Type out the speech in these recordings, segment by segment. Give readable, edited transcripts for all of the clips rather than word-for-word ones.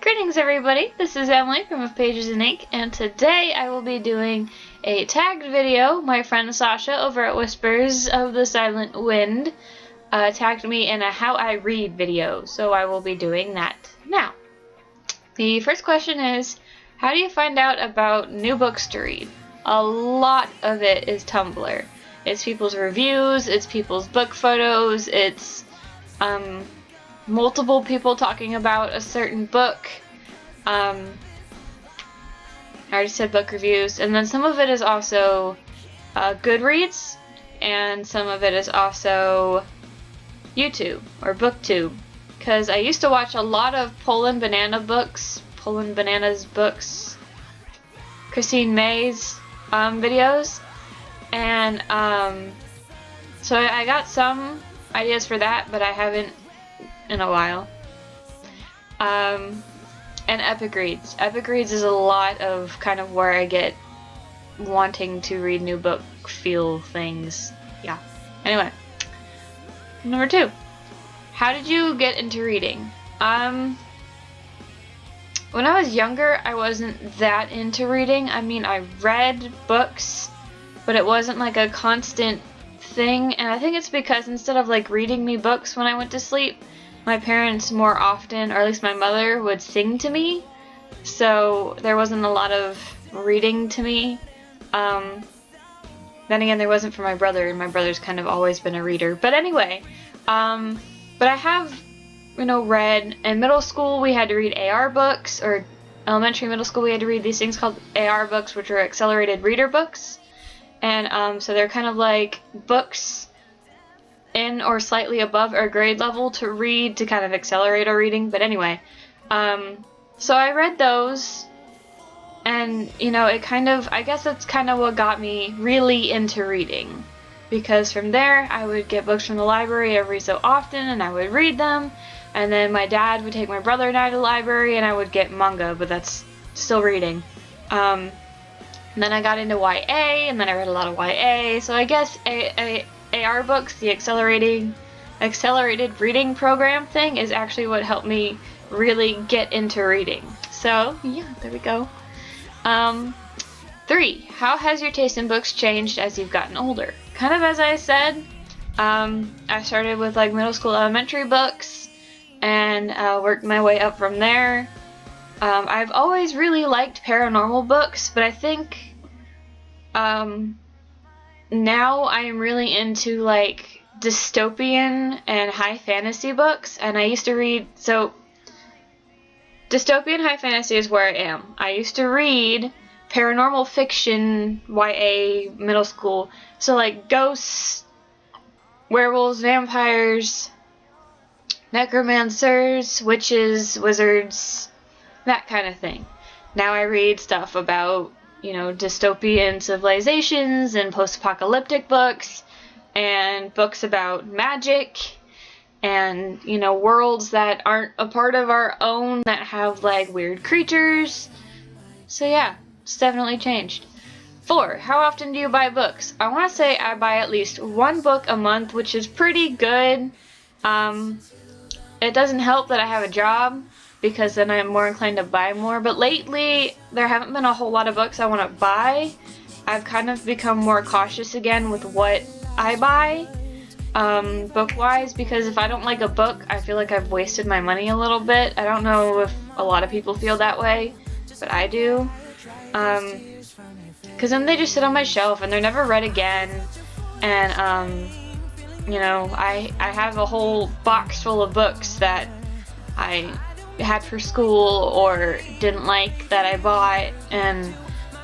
Greetings everybody, this is Emily from Of Pages in Ink, and today I will be doing a tagged video. My friend Sasha over at Whispers of the Silent Wind tagged me in a How I Read video, so I will be doing that now. The first question is, how do you find out about new books to read? A lot of it is Tumblr. It's people's reviews, it's people's book photos, it's multiple people talking about a certain book. I already said book reviews, and then some of it is also Goodreads, and some of it is also YouTube or BookTube, because I used to watch a lot of Poland Banana's books, Christine May's videos, and so I got some ideas for that, but I haven't in a while. And Epic Reads. Epic Reads is a lot of kind of where I get wanting to read new book feel things. Yeah. Anyway. Number 2. How did you get into reading? When I was younger, I wasn't that into reading. I mean, I read books, but it wasn't like a constant thing, and I think it's because instead of like reading me books when I went to sleep, my parents more often, or at least my mother, would sing to me, so there wasn't a lot of reading to me. Then again, there wasn't for my brother, and my brother's kind of always been a reader. But anyway, but I have, read. In middle school, we had to read AR books, or elementary, middle school, we had to read these things called AR books, which are accelerated reader books. And so they're kind of like books in or slightly above our grade level to read to kind of accelerate our reading. But anyway, so I read those, and it kind of, I guess that's kind of what got me really into reading, because from there I would get books from the library every so often and I would read them, and then my dad would take my brother and I to the library and I would get manga, but that's still reading. And then I got into YA, and then I read a lot of YA, so I guess AR books, the accelerated reading program thing, is actually what helped me really get into reading. So, yeah, there we go. 3. How has your taste in books changed as you've gotten older? Kind of as I said, I started with like middle school, elementary books, and worked my way up from there. I've always really liked paranormal books, but I think now I am really into like dystopian and high fantasy books, and I used to read, so dystopian high fantasy is where I am. I used to read paranormal fiction, YA, middle school, so like ghosts, werewolves, vampires, necromancers, witches, wizards, that kind of thing. Now I read stuff about dystopian civilizations and post-apocalyptic books, and books about magic, and worlds that aren't a part of our own that have like weird creatures. So yeah, it's definitely changed. 4. How often do you buy books? I want to say I buy at least one book a month, which is pretty good. It doesn't help that I have a job, because then I'm more inclined to buy more. But lately, there haven't been a whole lot of books I want to buy. I've kind of become more cautious again with what I buy, book-wise, because if I don't like a book, I feel like I've wasted my money a little bit. I don't know if a lot of people feel that way, but I do. Because then they just sit on my shelf and they're never read again. And, I have a whole box full of books that I had for school or didn't like that I bought, and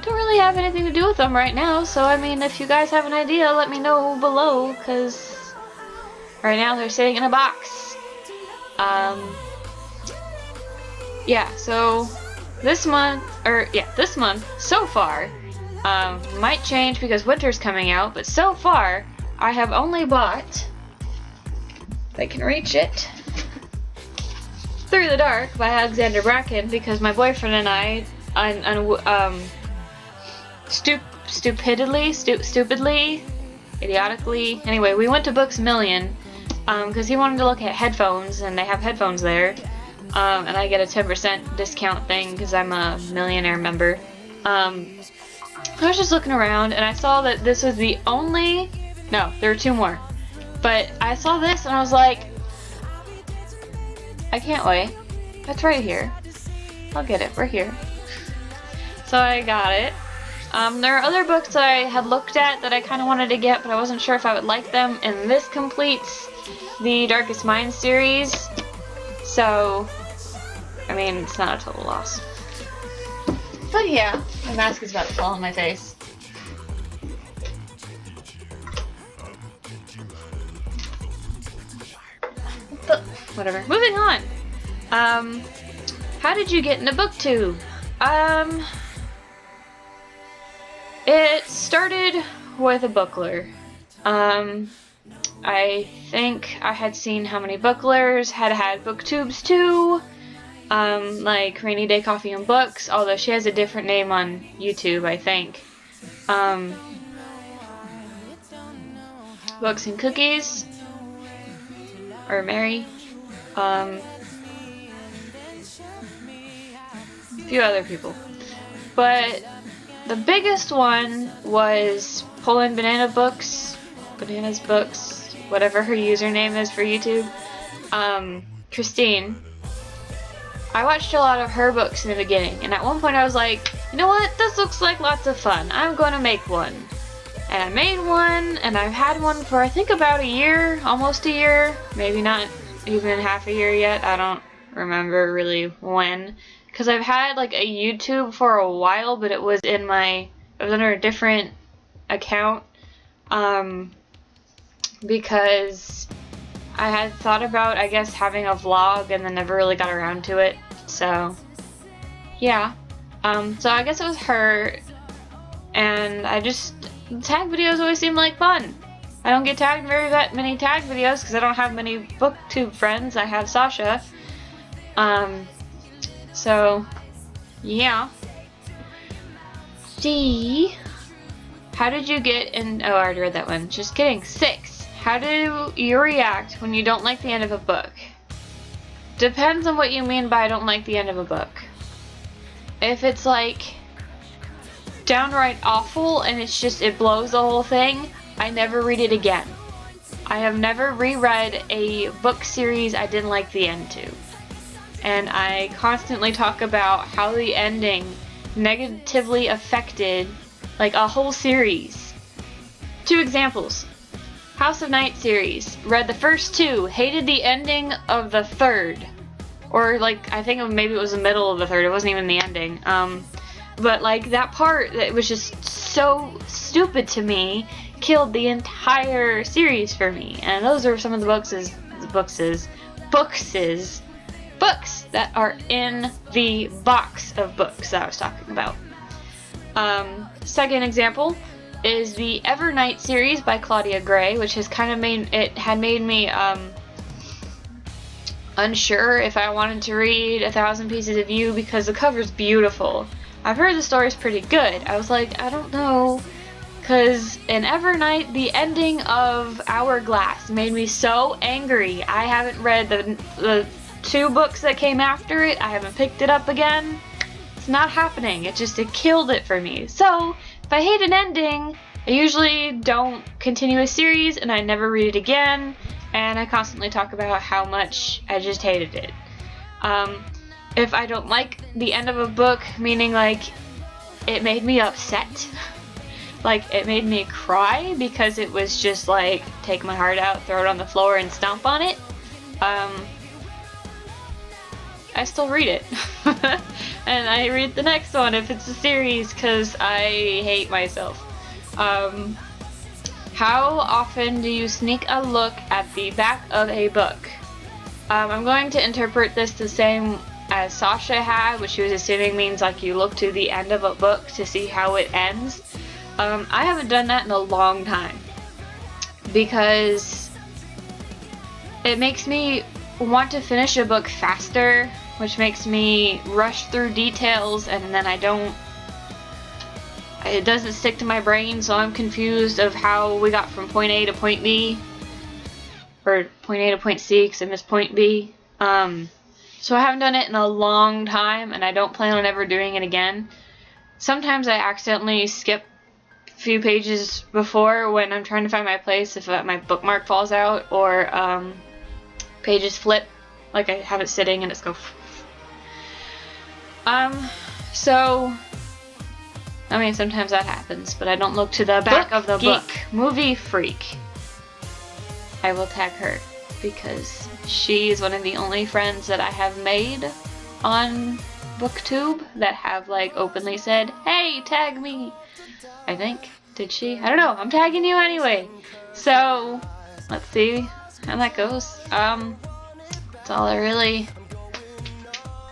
don't really have anything to do with them right now. So I mean, if you guys have an idea, let me know below, because right now they're sitting in a box. Yeah, so this month so far, might change because winter's coming out, but so far I have only bought, if I can reach it, Through the Dark by Alexander Bracken, because my boyfriend and I, stupidly, idiotically, anyway, we went to Books A Million, because he wanted to look at headphones, and they have headphones there, and I get a 10% discount thing because I'm a millionaire member. I was just looking around and I saw that this was the only, no, there were 2 more, but I saw this and I was like, I can't wait. It's right here. I'll get it. We're here. So I got it. There are other books that I had looked at that I kind of wanted to get, but I wasn't sure if I would like them, and this completes the Darkest Minds series, so, I mean, it's not a total loss. But yeah, my mask is about to fall on my face. But, whatever. Moving on! How did you get into BookTube? It started with a bookler. I think I had seen how many booklers had BookTubes too. Like Rainy Day Coffee and Books, although she has a different name on YouTube, I think. Books and Cookies, or Mary. A few other people. But the biggest one was Poland Bananas Books, whatever her username is for YouTube. Christine. I watched a lot of her books in the beginning, and at one point I was like, you know what, this looks like lots of fun. I'm going to make one. And I made one, and I've had one for I think about a year, almost a year, maybe not even half a year yet. I don't remember really when. Because I've had like a YouTube for a while, but it was under a different account. Because I had thought about, I guess, having a vlog and then never really got around to it. So, yeah. So I guess it was her. And tag videos always seem like fun. I don't get tagged that many tag videos because I don't have many BookTube friends. I have Sasha. So, yeah. D. How did you get in? Oh, I already read that one. Just kidding. 6. How do you react when you don't like the end of a book? Depends on what you mean by I don't like the end of a book. If it's like downright awful and it blows the whole thing, I never read it again. I have never reread a book series I didn't like the end to. And I constantly talk about how the ending negatively affected like a whole series. 2 examples. House of Night series. Read the first 2, hated the ending of the 3rd. Or like, I think maybe it was the middle of the 3rd, it wasn't even the ending. But like that part that was just so stupid to me killed the entire series for me. And those are some of the books that are in the box of books that I was talking about. Second example is the Evernight series by Claudia Gray, which has kind of made me unsure if I wanted to read 1,000 Pieces of You because the cover's beautiful. I've heard the story's pretty good. I was like, I don't know, because in Evernight, the ending of Hourglass made me so angry. I haven't read the 2 books that came after it. I haven't picked it up again. It's not happening. It killed it for me. So, if I hate an ending, I usually don't continue a series and I never read it again. And I constantly talk about how much I just hated it. If I don't like the end of a book, meaning like it made me upset, like it made me cry because it was just like take my heart out, throw it on the floor and stomp on it, I still read it. And I read the next one if it's a series because I hate myself. How often do you sneak a look at the back of a book? I'm going to interpret this the same as Sasha had, which she was assuming means like you look to the end of a book to see how it ends. I haven't done that in a long time because it makes me want to finish a book faster, which makes me rush through details, and then it doesn't stick to my brain, so I'm confused of how we got from point A to point B, or point A to point C because I missed point B. So I haven't done it in a long time, and I don't plan on ever doing it again. Sometimes I accidentally skip a few pages before when I'm trying to find my place, if my bookmark falls out, or pages flip, like I have it sitting and it's go. So, I mean, sometimes that happens, but I don't look to the back of the book. Movie Freak. I will tag her because she is one of the only friends that I have made on BookTube that have like openly said, "Hey, tag me." I think. Did she? I don't know. I'm tagging you anyway. So, let's see how that goes. That's all I really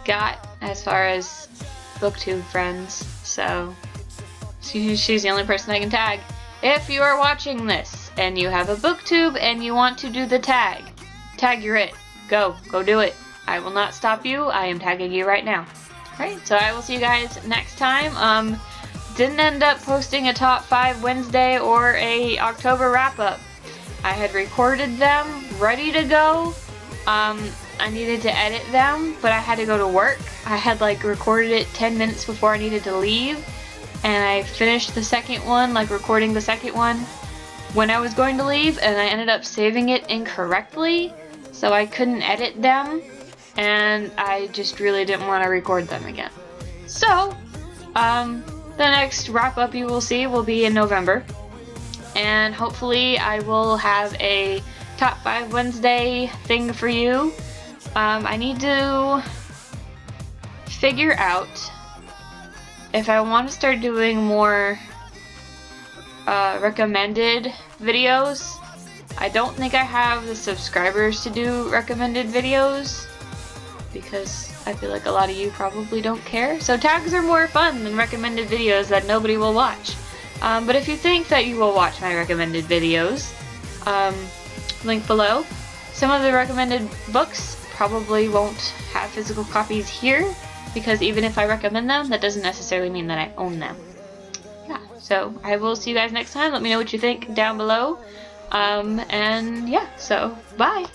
got as far as BookTube friends. So, she's the only person I can tag. If you are watching this and you have a BookTube and you want to do the tag you're it. Go do it. I will not stop you. I am tagging you right now. Alright, so I will see you guys next time. Didn't end up posting a top 5 Wednesday or a October wrap-up. I had recorded them, ready to go. I needed to edit them, but I had to go to work. I had like recorded it 10 minutes before I needed to leave, and I finished the second one, like recording the second one when I was going to leave, and I ended up saving it incorrectly, so I couldn't edit them, and I just really didn't want to record them again. So, the next wrap-up you will see will be in November, and hopefully I will have a top 5 Wednesday thing for you. I need to figure out if I want to start doing more recommended videos. I don't think I have the subscribers to do recommended videos because I feel like a lot of you probably don't care. So tags are more fun than recommended videos that nobody will watch. But if you think that you will watch my recommended videos, link below. Some of the recommended books probably won't have physical copies here because even if I recommend them, that doesn't necessarily mean that I own them. Yeah, so I will see you guys next time. Let me know what you think down below. And yeah, so bye!